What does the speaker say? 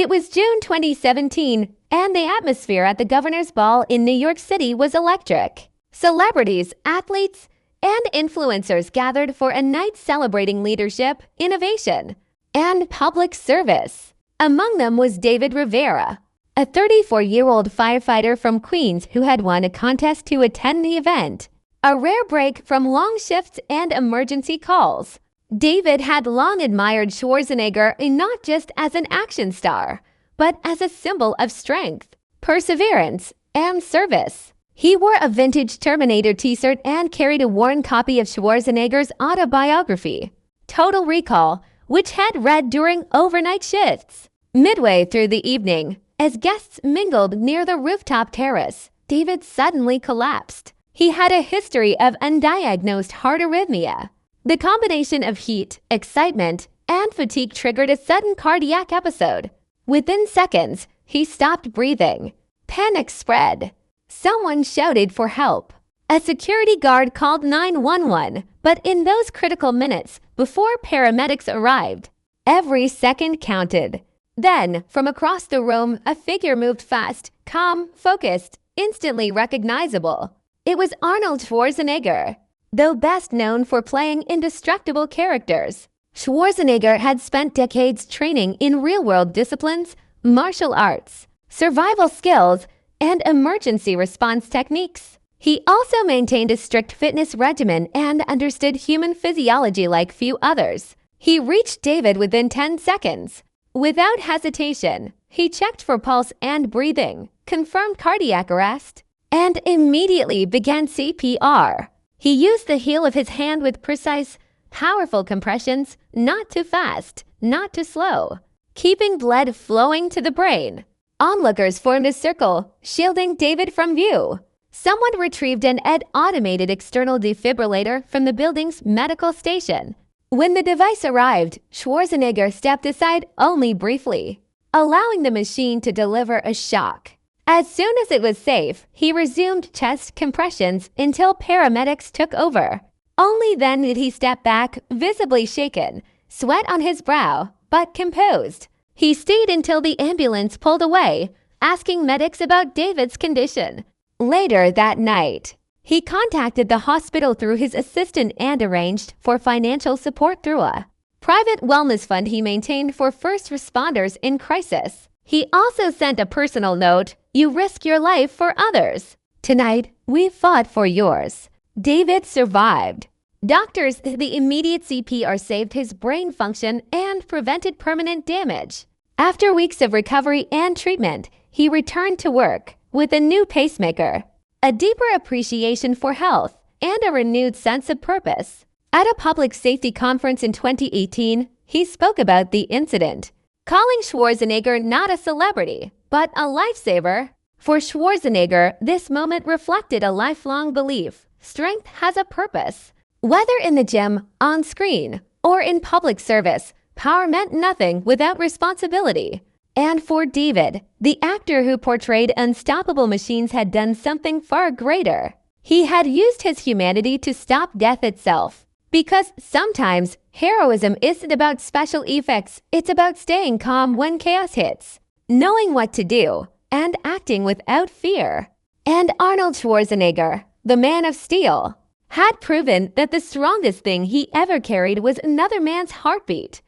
It was June 2017, and the atmosphere at the Governor's Ball in New York City was electric. Celebrities, athletes, and influencers gathered for a night celebrating leadership, innovation, and public service. Among them was David Rivera, a 34-year-old firefighter from Queens who had won a contest to attend the event, a rare break from long shifts and emergency calls. David had long admired Schwarzenegger not just as an action star, but as a symbol of strength, perseverance, and service. He wore a vintage Terminator t-shirt and carried a worn copy of Schwarzenegger's autobiography, Total Recall, which had read during overnight shifts. Midway through the evening, as guests mingled near the rooftop terrace, David suddenly collapsed. He had a history of undiagnosed heart arrhythmia. The combination of heat, excitement, and fatigue triggered a sudden cardiac episode. Within seconds, he stopped breathing. Panic spread. Someone shouted for help. A security guard called 911, but in those critical minutes before paramedics arrived, every second counted. Then, from across the room, a figure moved fast, calm, focused, instantly recognizable. It was Arnold Schwarzenegger. Though best known for playing indestructible characters, Schwarzenegger had spent decades training in real-world disciplines, martial arts, survival skills, and emergency response techniques. He also maintained a strict fitness regimen and understood human physiology like few others. He reached David within 10 seconds. Without hesitation, he checked for pulse and breathing, confirmed cardiac arrest, and immediately began CPR. He used the heel of his hand with precise, powerful compressions, not too fast, not too slow, keeping blood flowing to the brain. Onlookers formed a circle, shielding David from view. Someone retrieved an automated external defibrillator from the building's medical station. When the device arrived, Schwarzenegger stepped aside only briefly, allowing the machine to deliver a shock. As soon as it was safe, he resumed chest compressions until paramedics took over. Only then did he step back, visibly shaken, sweat on his brow, but composed. He stayed until the ambulance pulled away, asking medics about David's condition. Later that night, he contacted the hospital through his assistant and arranged for financial support through a private wellness fund he maintained for first responders in crisis. He also sent a personal note, "You risk your life for others. Tonight, we fought for yours." David survived. Doctors said the immediate CPR saved his brain function and prevented permanent damage. After weeks of recovery and treatment, he returned to work with a new pacemaker, a deeper appreciation for health, and a renewed sense of purpose. At a public safety conference in 2018, he spoke about the incident, calling Schwarzenegger not a celebrity, but a lifesaver. For Schwarzenegger, this moment reflected a lifelong belief: strength has a purpose. Whether in the gym, on screen, or in public service, power meant nothing without responsibility. And for David, the actor who portrayed unstoppable machines had done something far greater. He had used his humanity to stop death itself. Because sometimes, heroism isn't about special effects, it's about staying calm when chaos hits, knowing what to do, and acting without fear. And Arnold Schwarzenegger, the Man of Steel, had proven that the strongest thing he ever carried was another man's heartbeat.